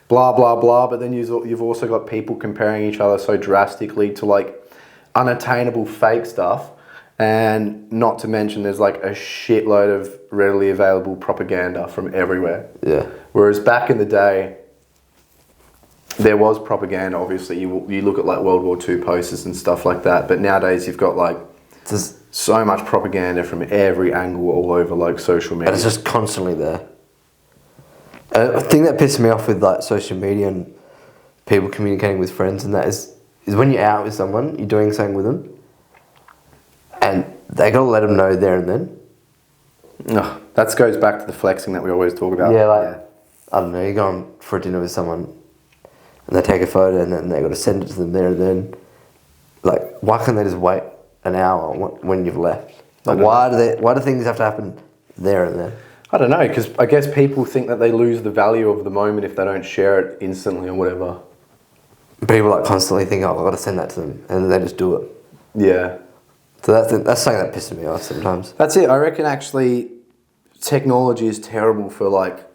Blah, blah, blah. But then you've also got people comparing each other so drastically to, like, unattainable fake stuff. And not to mention there's, like, a shitload of readily available propaganda from everywhere. Yeah. Whereas back in the day, there was propaganda, obviously. You look at, like, World War II posters and stuff like that. But nowadays you've got, like, so much propaganda from every angle all over, like, social media. And it's just constantly there. A thing that pisses me off with, like, social media and people communicating with friends and that is when you're out with someone, you're doing something with them, and they gotta let them know there and then. Oh, that goes back to the flexing that we always talk about. Yeah, like, I don't know, you're going for a dinner with someone and they take a photo and then they got to send it to them there and then. Like, why can't they just wait an hour when you've left? Like, why do things have to happen there and then? I don't know, because I guess people think that they lose the value of the moment if they don't share it instantly or whatever. People like constantly think, oh, I've got to send that to them, and then they just do it. Yeah. So that's something that pisses me off sometimes. That's it. I reckon actually technology is terrible for like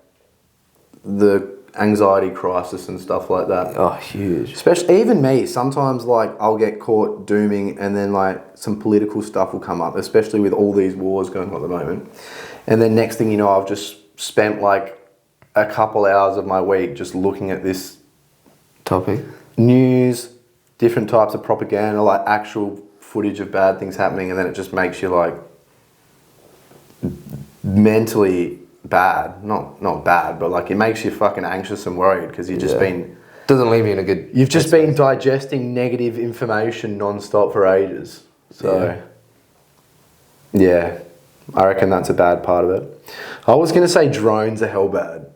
the anxiety crisis and stuff like that. Oh, huge. Especially even me, sometimes like I'll get caught dooming and then like some political stuff will come up, especially with all these wars going on at the moment. And then next thing you know, I've just spent like a couple hours of my week just looking at this Topic. news, different types of propaganda, like actual footage of bad things happening, and then it just makes you like mentally bad. Not bad, but like it makes you fucking anxious and worried because you've just been... Doesn't leave you in a good... You've just been digesting negative information non-stop for ages. So, yeah, I reckon that's a bad part of it. I was going to say drones are hell bad.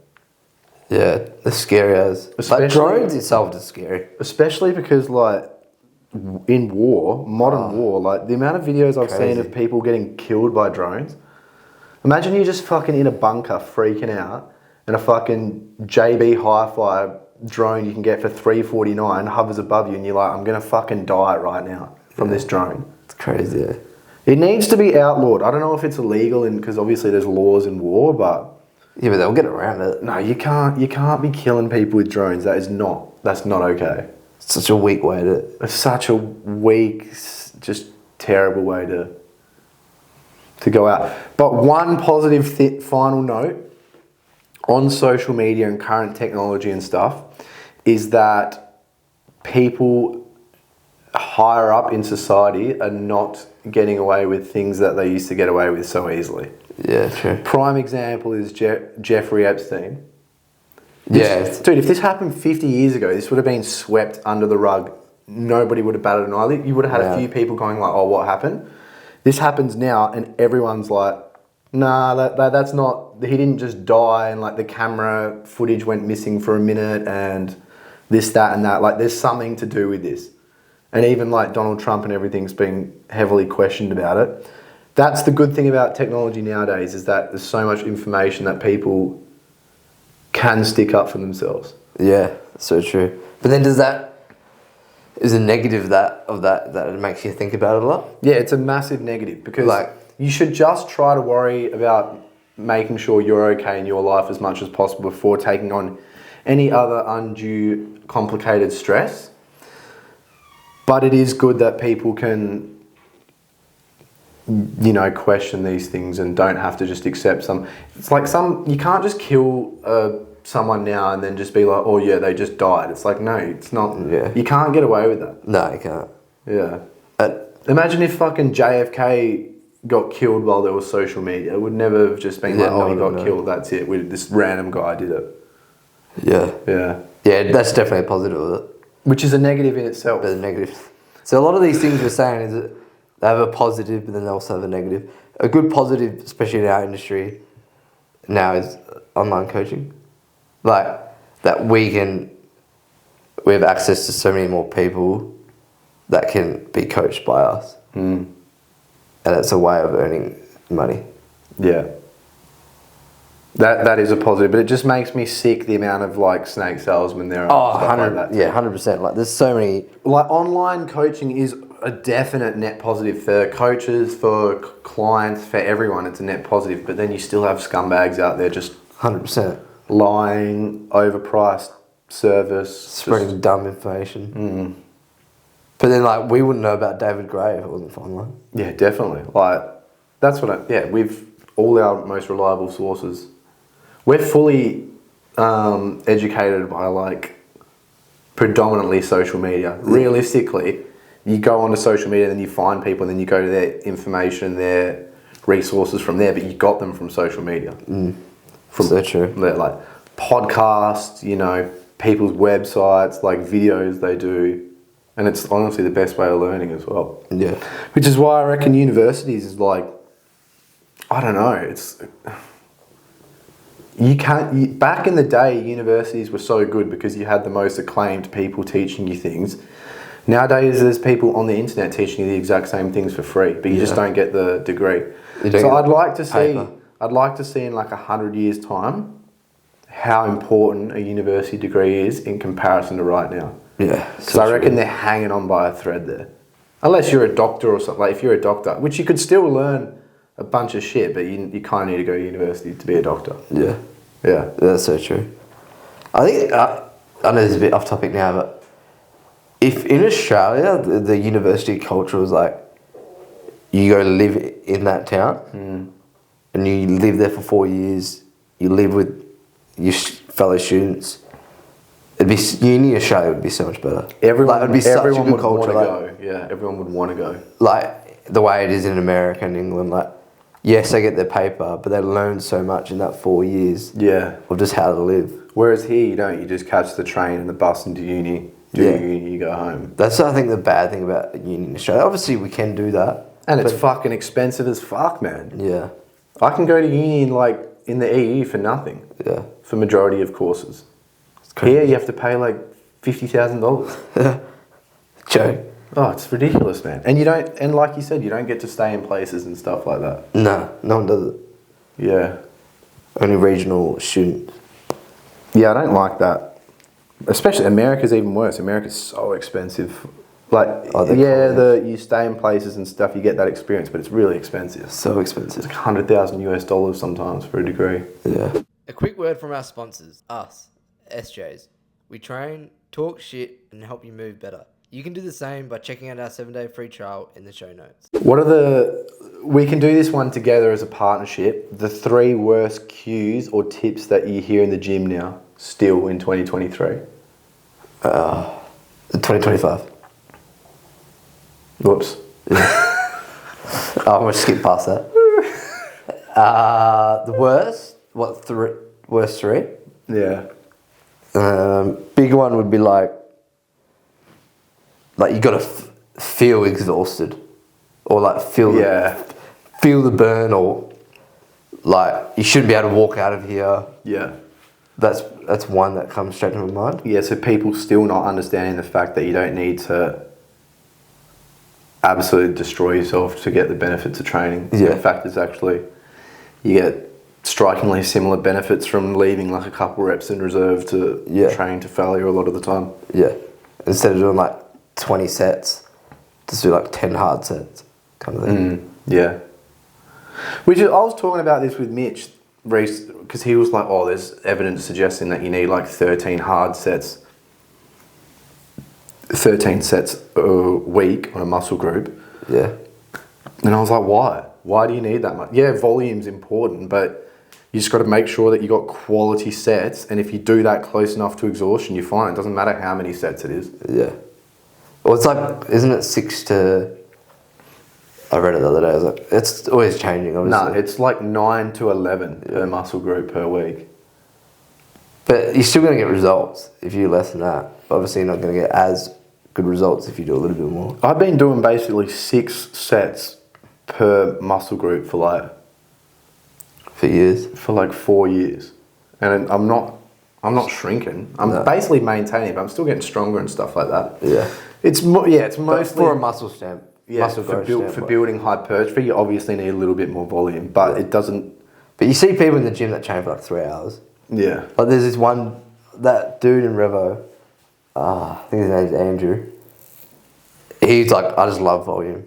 Yeah, they're scary as... Like, drones itself is scary. Especially because, like, in war, modern war, like, the amount of videos I've seen of people getting killed by drones. Imagine you're just fucking in a bunker freaking out and a fucking JB Hi-Fi drone you can get for $3.49 hovers above you and you're like, I'm going to fucking die right now from this drone. It's crazy, yeah. It needs to be outlawed. I don't know if it's illegal because obviously there's laws in war, but... Yeah, but they'll get around it. No, you can't be killing people with drones. That's not okay. It's such a weak way to... It's such a weak, just terrible way to go out. But one positive final note on social media and current technology and stuff is that people higher up in society are not getting away with things that they used to get away with so easily. Yeah, true. Prime example is Jeffrey Epstein. Yeah. Dude, if this happened 50 years ago, this would have been swept under the rug. Nobody would have batted an eyelid. You would have had a few people going like, oh, what happened? This happens now and everyone's like, nah, that's not... He didn't just die and like the camera footage went missing for a minute and this, that and that. Like there's something to do with this. And even like Donald Trump and everything's been heavily questioned about it. That's the good thing about technology nowadays is that there's so much information that people can stick up for themselves. Yeah, so true. But then is a negative that it makes you think about it a lot? Yeah, it's a massive negative because like, you should just try to worry about making sure you're okay in your life as much as possible before taking on any other undue complicated stress. But it is good that people can, you know, question these things and don't have to just accept some... It's like you can't just kill someone now and then just be like, oh yeah, they just died. It's like, no, it's not... Yeah. You can't get away with that. No, you can't. Yeah. Imagine if fucking JFK got killed while there was social media. It would never have just been like, oh, he got killed, that's it. This random guy did it. Yeah. Yeah. Yeah, that's definitely a positive of it. Which is a negative in itself. But a negative. So a lot of these things we're saying is that they have a positive, but then they also have a negative. A good positive, especially in our industry now, is online coaching. Like, that we have access to so many more people that can be coached by us. Mm. And it's a way of earning money. Yeah. That is a positive, but it just makes me sick the amount of like snake salesmen there are. Oh, 100, like that. Yeah, 100%. Like there's so many. Like online coaching is a definite net positive for coaches, for clients, for everyone. It's a net positive, but then you still have scumbags out there just 100% lying, overpriced service, spreading dumb information. Mm. But then like we wouldn't know about David Gray if it wasn't for online. Yeah, definitely. Like that's what we've all our most reliable sources. We're fully educated by like predominantly social media. Realistically, you go onto social media and then you find people and then you go to their information, their resources from there, but you got them from social media. Mm. So true. Like podcasts, you know, people's websites, like videos they do. And it's honestly the best way of learning as well. Yeah. Which is why I reckon universities is like, I don't know, You can't. Back in the day, universities were so good because you had the most acclaimed people teaching you things. Nowadays, there's people on the internet teaching you the exact same things for free, but you just don't get the degree. So I'd like to see. paper. I'd like to see in like 100 years' time how important a university degree is in comparison to right now. Yeah. Because I reckon they're hanging on by a thread there. Unless you're a doctor or something. Like if you're a doctor, which you could still learn a bunch of shit, but you kind of need to go to university to be a doctor. Yeah. Yeah. That's so true. I think, I know this is a bit off topic now, but if in Australia, the university culture was like, you go live in that town, and you live there for 4 years, you live with your fellow students, uni in Australia would be so much better. Everyone, like, it'd be such a good would culture, want to like, go. Yeah, everyone would want to go. like the way it is in America and England, like, yes, they get their paper, but they learn so much in that 4 years Yeah. of just how to live. Whereas here, you don't. You just catch the train and the bus into uni, do your uni, you go home. That's, I think, the bad thing about uni in Australia. Obviously, we can do that. And it's fucking expensive as fuck, man. Yeah, I can go to uni in the EU for nothing, yeah. for majority of courses. crazy. Here, you have to pay like $50,000. Joke. Oh, it's ridiculous, man. And you don't, and like you said, you don't get to stay in places and stuff like that. No, no one does it. Yeah. Only regional students. Yeah, I don't like that. Especially America's even worse. America's so expensive. Like, you stay in places and stuff, you get that experience, but it's really expensive. So expensive. It's like $100,000 sometimes for a degree. Yeah. A quick word from our sponsors, us, SJs. We train, talk shit, and help you move better. You can do the same by checking out our 7-day free trial in the show notes. We can do this one together as a partnership. The 3 worst cues or tips that you hear in the gym now, still in 2023. 2025. Whoops. I'm going to skip past that. The worst? Worst 3? Yeah. Big one would be like you got to feel exhausted, or like feel the burn, or like you shouldn't be able to walk out of here. Yeah. That's one that comes straight to my mind. Yeah, so people still not understanding the fact that you don't need to absolutely destroy yourself to get the benefits of training. Yeah. In fact, it's actually, you get strikingly similar benefits from leaving like a couple reps in reserve to training to failure a lot of the time. Yeah. Instead of doing like 20 sets, just do like 10 hard sets kind of thing. Yeah. I was talking about this with Mitch because he was like, oh, there's evidence suggesting that you need like 13 hard sets, 13 sets a week on a muscle group. Yeah. And I was like, why? Why do you need that much? Yeah, volume's important, but you just got to make sure that you got quality sets. And if you do that close enough to exhaustion, you're fine. It doesn't matter how many sets it is. Yeah. Well, it's like, isn't it 6 to... I read it the other day. I was like, it's always changing, obviously. No, it's like 9 to 11 per muscle group per week. But you're still going to get results if you do less than that. Obviously, you're not going to get as good results if you do a little bit more. I've been doing basically 6 sets per muscle group for years. For like 4 years. And I'm not shrinking. I'm basically maintaining, but I'm still getting stronger and stuff like that. Yeah. It's mostly... But for a muscle stamp. Yeah, muscle growth for building hypertrophy, you obviously need a little bit more volume, but it doesn't... But you see people in the gym that train for like 3 hours. Yeah. Like there's this one, that dude in Revo, I think his name's Andrew. He's like, I just love volume.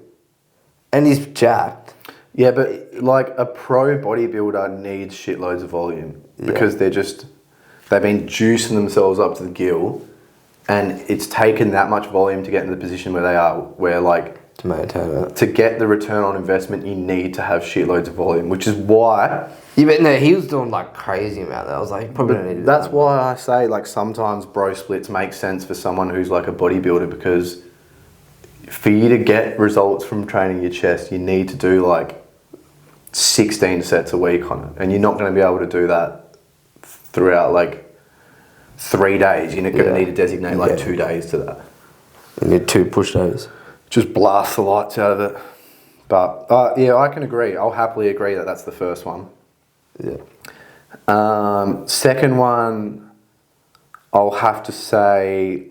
And he's jacked. Yeah, but like a pro bodybuilder needs shitloads of volume because they've been juicing themselves up to the gill, and it's taken that much volume to get in the position where they are, where like... To maintain it. To get the return on investment, you need to have shitloads of volume, which is why... Yeah, but no, he was doing like crazy amount there. I was like, probably don't need to do That's that. why I say like sometimes bro splits make sense for someone who's like a bodybuilder, because for you to get results from training your chest, you need to do like 16 sets a week on it. And you're not going to be able to do that throughout like 3 days. You're going to need to designate like 2 days to that. You need 2 push days. Just blast the lights out of it. But yeah, I can agree. I'll happily agree that that's the first one. Yeah. Second one, I'll have to say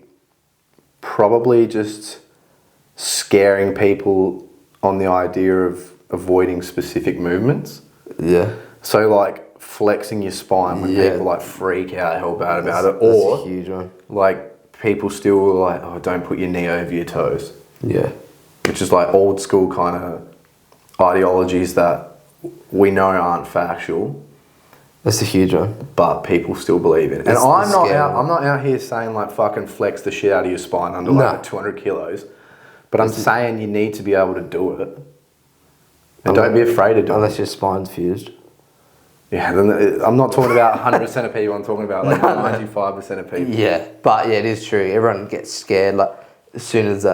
probably just scaring people on the idea of avoiding specific movements. Yeah. So like flexing your spine when Yeah. people like freak out hell bad about it. That's Or a huge one. like people still like, oh, don't put your knee over your toes. Yeah. Which is like old school kind of ideologies that we know aren't factual, That's a huge one. but people still believe in. And It's the I'm not scary out. one. I'm not out here saying like fucking flex the shit out of your spine under like 200 kilos. But I'm saying you need to be able to do it, and don't be afraid to do it. Unless your spine's fused. Yeah, then I'm not talking about 100% of people. I'm talking about like 95% of people. Yeah, but yeah, it is true. Everyone gets scared like as soon as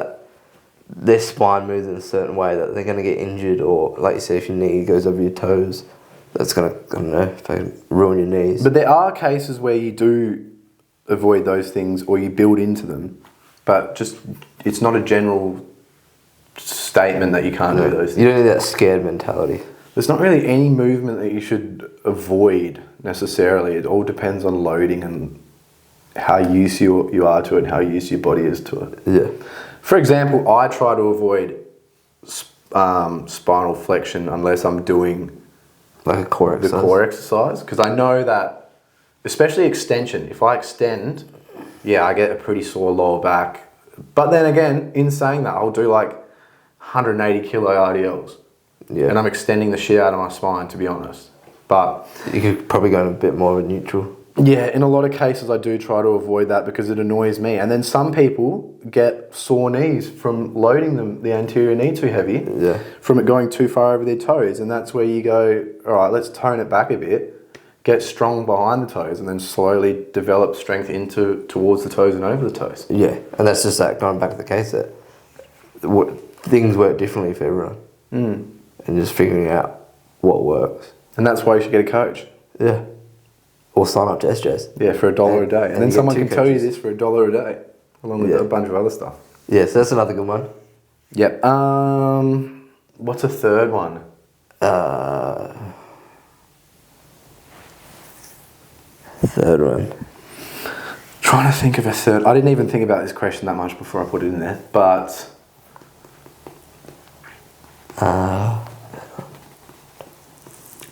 their spine moves in a certain way that they're gonna get injured, or like you said, if your knee goes over your toes, that's gonna, I don't know, fucking ruin your knees. But there are cases where you do avoid those things or you build into them, but just it's not a general statement that you can't do those things. You don't need that scared mentality. There's not really any movement that you should avoid necessarily. It all depends on loading and how used you are to it and how used your body is to it. Yeah. For example, I try to avoid spinal flexion unless I'm doing Like a core the exercise. core exercise, because I know that, especially extension, if I extend, yeah, I get a pretty sore lower back. But then again, in saying that, I'll do like 180 kilo RDLs. Yeah. And I'm extending the shit out of my spine, to be honest. But You could probably go in a bit more of a neutral. yeah, in a lot of cases, I do try to avoid that because it annoys me. And then some people get sore knees from loading the anterior knee too heavy, Yeah. from it going too far over their toes. And that's where you go, all right, let's tone it back a bit, get strong behind the toes, and then slowly develop strength towards the toes and over the toes. Yeah, and that's just that going back to the case that things work differently for everyone. And just figuring out what works. And that's why you should get a coach. Yeah. Or sign up to SJs. Yeah, for $1 a day. And then you get someone two can tell you coaches. this for $1 a day, along with a bunch of other stuff. Yeah, so that's another good one. Yep. What's a third one? Third one. Trying to think of a third. I didn't even think about this question that much before I put it in there, but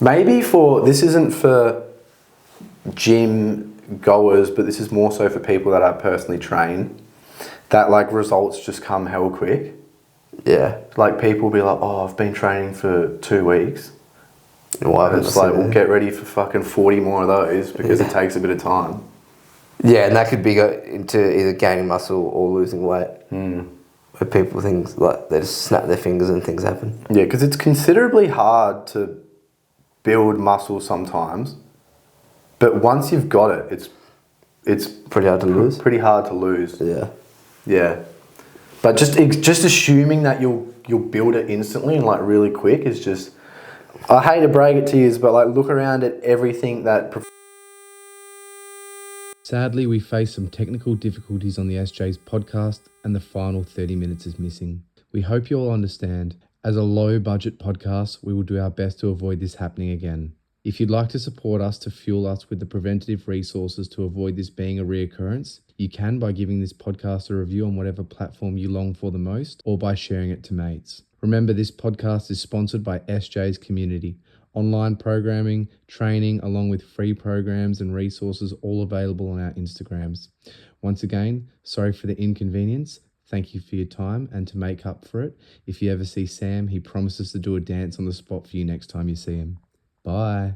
maybe this isn't for gym goers, but this is more so for people that I personally train, that like results just come hell quick. Yeah. Like people will be like, oh, I've been training for 2 weeks. Why And it's like, well, get ready for fucking 40 more of those because it takes a bit of time. Yeah, and that could be into either gaining muscle or losing weight. Where people think like they just snap their fingers and things happen. Yeah, because it's considerably hard to build muscle sometimes, but once you've got it, it's Pretty hard to lose. Pretty hard to lose. Yeah. Yeah, but just assuming that you'll build it instantly and like really quick is just. I hate to break it to you, but like look around at everything that. Sadly, we face some technical difficulties on the SJ's podcast and the final 30 minutes is missing. We hope you all understand. As a low-budget podcast, we will do our best to avoid this happening again. If you'd like to support us to fuel us with the preventative resources to avoid this being a reoccurrence, you can by giving this podcast a review on whatever platform you long for the most or by sharing it to mates. Remember, this podcast is sponsored by SJ's Community. Online programming, training, along with free programs and resources all available on our Instagrams. Once again, sorry for the inconvenience. Thank you for your time, and to make up for it, if you ever see Sam, he promises to do a dance on the spot for you next time you see him. Bye.